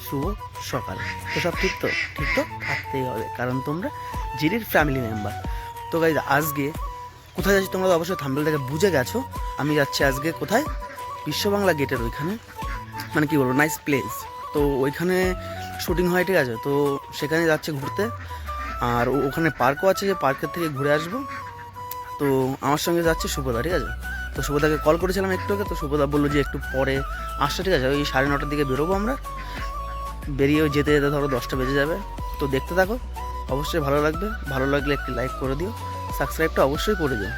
শুভ সকাল। তো সব ঠিক তো? ঠিক তো থাকতেই হবে, কারণ তোমরা জিরির ফ্যামিলি মেম্বার। তো গাইজ আজকে কোথায় যাচ্ছি তোমরা তো অবশ্যই থাম্বনেল থেকে বুঝে গেছো। আমি যাচ্ছি আজকে কোথায়, বিশ্ব বাংলা গেটের ওইখানে, মানে কী বলবো, নাইস প্লেস। তো ওইখানে শুটিং হয়, ঠিক আছে। তো সেখানে যাচ্ছে ঘুরতে, আর ওখানে পার্কও আছে, যে পার্কের থেকে ঘুরে আসবো। তো আমার সঙ্গে যাচ্ছে শুভদা, ঠিক আছে। তো শুভদাকে কল করেছিলাম একটু আগে, তো শুভদা বললো যে একটু পরে আসছে, ঠিক আছে। ওই 9:30টার দিকে বেরোবো আমরা, বেরিয়ে যেতে যেতে ধরো 10টা বেজে যাবে। তো দেখতে থাকো, অবশ্যই ভালো লাগবে। ভালো লাগলে একটি লাইক করে দিও, সাবস্ক্রাইবটা অবশ্যই করে দিও।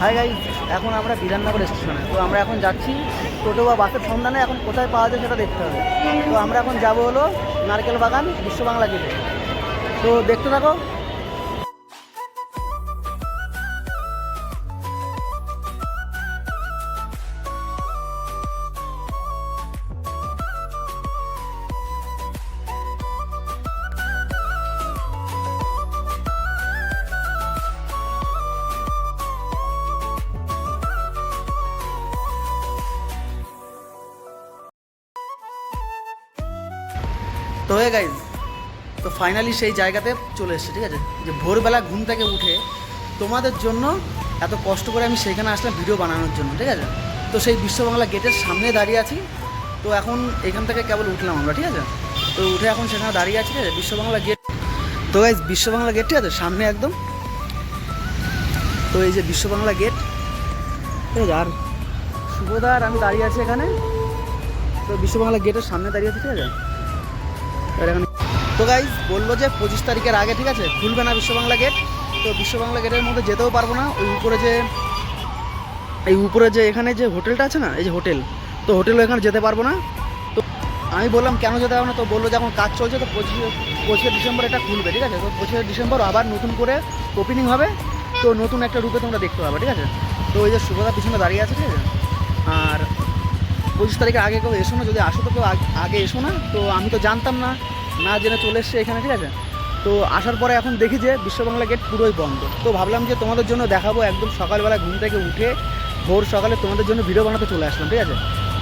হাই গাইজ, এখন আমরা বিধাননগর স্টেশনে। তো আমরা এখন যাচ্ছি টোটো বা বাসের সন্ধানে। এখন কোথায় পাওয়া যায় সেটা দেখতে হবে। তো আমরা এখন যাবো হলো নারকেল বাগান, বিশ্ব বাংলা গেটে। তো দেখতে থাকো। তো হয়ে গাইজ, তো ফাইনালি সেই জায়গাতে চলে এসেছে, ঠিক আছে। যে ভোরবেলা ঘুম থেকে উঠে তোমাদের জন্য এত কষ্ট করে আমি সেইখানে আসলাম ভিডিও বানানোর জন্য, ঠিক আছে। তো সেই বিশ্ব বাংলা গেটের সামনে দাঁড়িয়ে আছি। তো এখন এখান থেকে কেবল উঠলাম আমরা, ঠিক আছে। তো উঠে এখন সেখানে দাঁড়িয়ে আছি, ঠিক আছে, বিশ্ব বাংলা গেট। তো গাইজ বিশ্ব বাংলা গেট, ঠিক আছে, সামনে একদম। তো এই যে বিশ্ব বাংলা গেট, ঠিক আছে। আর শুভদার আমি দাঁড়িয়ে আছি এখানে। তো বিশ্ব বাংলা গেটের সামনে দাঁড়িয়ে আছি, ঠিক আছে। আর এখন তো গাইজ বললো যে 25 তারিখের আগে, ঠিক আছে, খুলবে না বিশ্ব বাংলা গেট। তো বিশ্ব বাংলা গেটের মধ্যে যেতেও পারবো না। ওই উপরে যে, এই উপরে যে এখানে যে হোটেলটা আছে না, এই যে হোটেল, তো হোটেলও এখানে যেতে পারবো না। তো আমি বললাম কেন যেতে পারবো না, তো বললো যে এখন কাজ চলছে, তো 25শে ডিসেম্বর এটা খুলবে, ঠিক আছে। তো 25শে ডিসেম্বর আবার নতুন করে ওপেনিং হবে। তো নতুন একটা রূপে তোমরা দেখতে পাবে, ঠিক আছে। তো ওই যে শুভদা পিছনে দাঁড়িয়ে আছে, ঠিক আছে। আর 25 তারিখের আগে কেউ এসো না, যদি আসো তো কেউ আগে এসো না। তো আমি তো জানতাম না, না জেনে চলে এসছে এখানে, ঠিক আছে। তো আসার পরে এখন দেখি যে বিশ্ব বাংলা গেট পুরোই বন্ধ। তো ভাবলাম যে তোমাদের জন্য দেখাবো, একদম সকালবেলা ঘুম থেকে উঠে ভোর সকালে তোমাদের জন্য ভিডিও বানাতে চলে আসলাম, ঠিক আছে।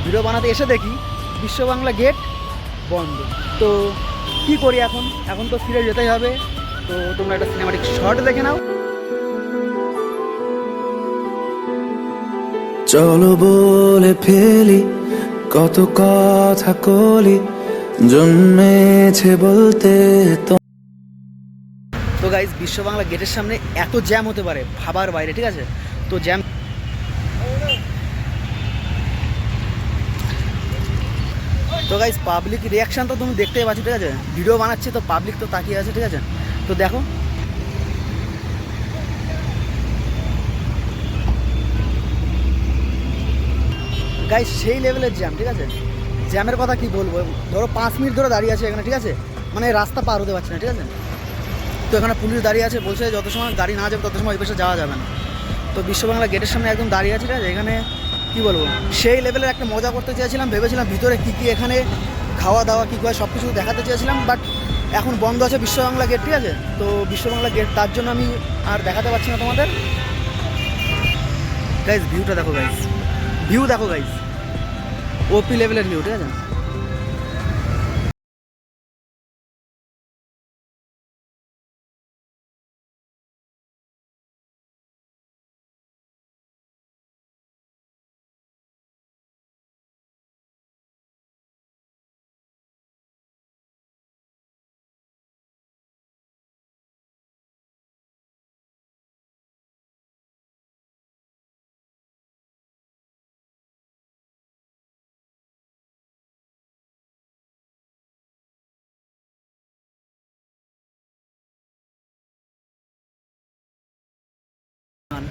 ভিডিও বানাতে এসে দেখি বিশ্ব বাংলা গেট বন্ধ। তো কি করি এখন, এখন তো ফিরে যেতেই হবে। তো তোমরা একটা সিনেমাটিক শর্ট দেখে নাও। চলো বলে ফেলি কত কথা কলি জন্মেছে বলতে। তো গাইজ বিশ্ব বাংলা গেটের সামনে এত জ্যাম হতে পারে ভাবার বাইরে, ঠিক আছে। তো জ্যাম, তো গাইজ পাবলিক রিয়াকশান তো তুমি দেখতেই পাচ্ছ, ঠিক আছে। ভিডিও বানাচ্ছি তো পাবলিক তো তাকিয়ে আছে, ঠিক আছে। তো দেখো গাইজ সেই লেভেলের জ্যাম, ঠিক আছে। জ্যামের কথা কি বলবো, ধরো 5 মিনিট ধরে দাঁড়িয়ে আছে এখানে, ঠিক আছে। মানে রাস্তা পার হতে পারছে না, ঠিক আছে। তো এখানে পুলিশ দাঁড়িয়ে আছে, বলছে যত সময় গাড়ি না যাবে তত সময় এই পাশে যাওয়া যাবে না। তো বিশ্ব বাংলা গেটের সামনে একদম দাঁড়িয়ে আছে, ঠিক আছে। এখানে কী বলবো, সেই লেভেলের একটা মজা করতে চেয়েছিলাম, ভেবেছিলাম ভিতরে কী কী এখানে খাওয়া দাওয়া কী হয় সব কিছু দেখাতে চেয়েছিলাম, বাট এখন বন্ধ আছে বিশ্ব বাংলা গেট, ঠিক আছে। তো বিশ্ব বাংলা গেট, তার জন্য আমি আর দেখাতে পারছি না তোমাদের। গাইজ ভিউটা দেখো, গাইজ ভিউ দেখো, গাইজ ওপি লেভেলের ভিউ, ঠিক আছে।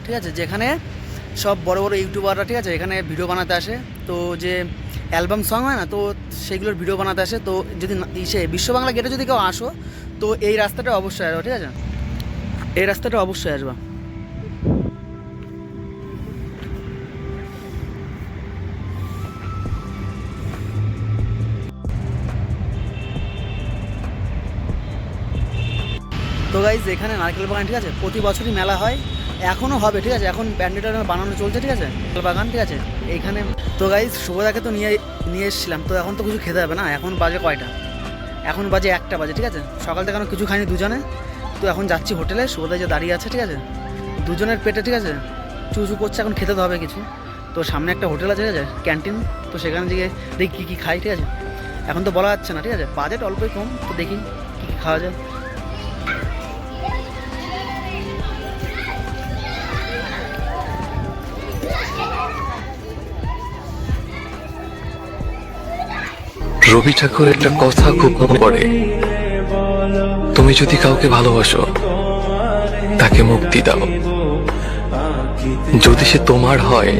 ঠিক আছে, যেখানে সব বড় বড় ইউটিউবাররা, ঠিক আছে, এখানে ভিডিও বানাতে আসে। তো যে অ্যালবাম সং হয় না, তো সেগুলোর ভিডিও বানাতে আসে। তো যদি সে বিশ্ব বাংলা গেটে যদি কেউ আসো, তো এই রাস্তাটা অবশ্যই আসবে, ঠিক আছে। এই রাস্তাটা অবশ্যই আসবা। গাইজ এখানে নারকেল বাগান, ঠিক আছে, প্রতি বছরই মেলা হয়, এখনও হবে, ঠিক আছে, এখন ব্যান্ডেড বানানো চলছে, ঠিক আছে, নারকেল বাগান, ঠিক আছে এইখানে। তো গাইজ শুভদাকে তো নিয়ে এসেছিলাম, তো এখন তো কিছু খেতে হবে না, এখন বাজে কয়টা, এখন বাজে 1টা বাজে, ঠিক আছে, সকাল থেকে কিছু খাইনি দুজনে। তো এখন যাচ্ছি হোটেলে, শুভদা যে দাঁড়িয়ে আছে, ঠিক আছে, দুজনের পেটে, ঠিক আছে, চুচু করছে, এখন খেতে তো হবে কিছু। তো সামনে একটা হোটেল আছে, ঠিক আছে, ক্যান্টিন, তো সেখানে গিয়ে দেখি কী খাই, ঠিক আছে, এখন তো বলা যাচ্ছে না, ঠিক আছে, বাজেট অল্পই কম, তো দেখি কী কী খাওয়া যায়। রবি ঠাকুর একটা কথা খুব মনে পড়ে, তুমি যদি কাউকে ভালোবাসো তাকে মুক্তি দাও, যদি সে তোমার হয়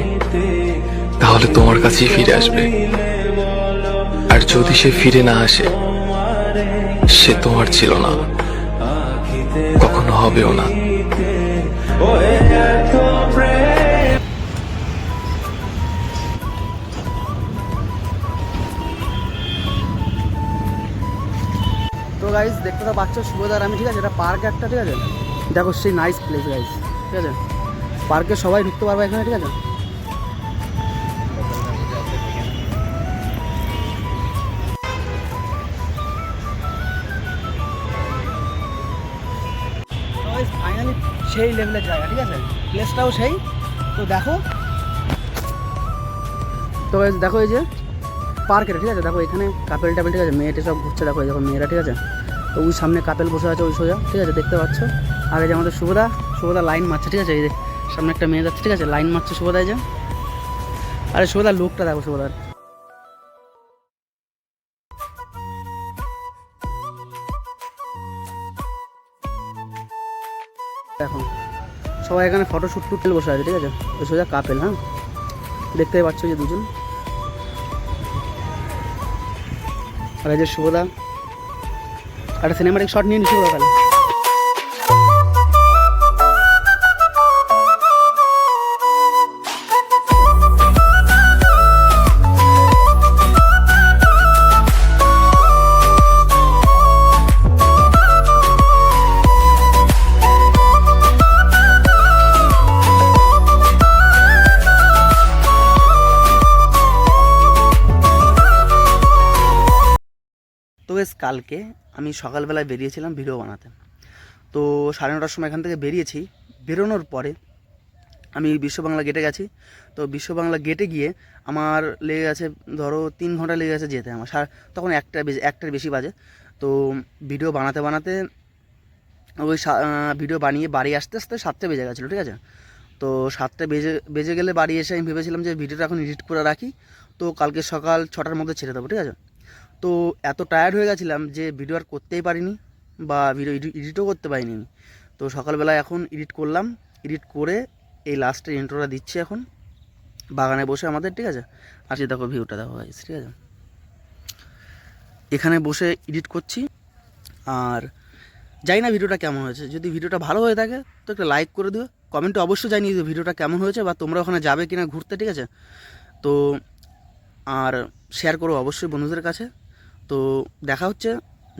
তাহলে তোমার কাছেই ফিরে আসবে, আর যদি সে ফিরে না আসে সে তোমার ছিল না, কখনো হবেও না। তো গাইজ দেখতে তো পাচ্ছ শুভদার আমি, ঠিক আছে, এটা পার্ক একটা, ঠিক আছে, দেখো সেই নাইস প্লেস গাইজ, ঠিক আছে, পার্কে সবাই ঢুকতে পারবে এখানে, ঠিক আছে। ফাইনালি সেই লেভেলের জায়গা, ঠিক আছে, প্লেসটাও সেই। তো দেখো, তো দেখো এই যে পার্কের, ঠিক আছে, দেখো এখানে কাপেল টাপেল, ঠিক আছে, মেয়েটে সব ঘুরছে, দেখো এই দেখো মেয়েরা, ঠিক আছে, তো ওই সামনে কাপেল বসে আছে ওই সোজা, ঠিক আছে, দেখতে পাচ্ছ। আর এই যে আমাদের শুভদা লাইন মারছে, ঠিক আছে, এই যে সামনে একটা মেয়ে যাচ্ছে, ঠিক আছে, লাইন মারছে শুভদায় যে। আরে শুভদার লুকটা দেখো শুভদার, দেখো সবাই এখানে ফটোশ্যুট টুটেল বসে আছে, ঠিক আছে, ওই সোজা কাপেল, হ্যাঁ দেখতেই পাচ্ছ যে দুজন। আর এই যে শুভদা একটা সিনেমাটিক শট নিয়ে নিচ্ছি তাহলে। তো বেশ কালকে আমি সকালবেলায় বেরিয়েছিলাম ভিডিও বানাতে, তো 9:30টার সময় এখান থেকে বেরিয়েছি। বেরোনোর পরে আমি বিশ্ব বাংলা গেটে গেছি, তো বিশ্ব বাংলা গেটে গিয়ে আমার লেগে গেছে ধরো 3 ঘন্টা লেগে গেছে যেতে আমার, তখন 1টার বেশি বাজে। তো ভিডিও বানাতে বানাতে ওই ভিডিও বানিয়ে বাড়ি আসতে আসতে 7টা বেজে গেছিলো, ঠিক আছে। তো 7টা বেজে গেলে বাড়ি এসে আমি ভেবেছিলাম যে ভিডিওটা এখন এডিট করে রাখি, তো কালকে সকাল 6টার মধ্যে ছেড়ে দেবো, ঠিক আছে। তো এত টায়ার্ড হয়ে গেছিলাম যে ভিডিও আর করতেই পারিনি, বা ভিডিও এডিটও করতে পারিনি। তো সকালবেলা এখন এডিট করলাম, এডিট করে এই লাস্টের ইন্ট্রোটা দিচ্ছি এখন বাগানে বসে আমাদের, ঠিক আছে। আর যে দেখো ভিউটা দেখো গাইস, ঠিক আছে, এখানে বসে এডিট করছি। আর জানি না ভিডিওটা কেমন হয়েছে, যদি ভিডিওটা ভালো হয়ে থাকে তো একটা লাইক করে দিও, কমেন্টে অবশ্যই জানিয়ে দিও ভিডিওটা কেমন হয়েছে, বা তোমরা ওখানে যাবে কিনা ঘুরতে, ঠিক আছে। তো আর শেয়ার করো অবশ্যই বন্ধুদের কাছে। তো দেখা হচ্ছে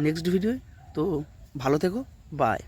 নেক্সট ভিডিওয়, তো ভালো থেকো, বাই।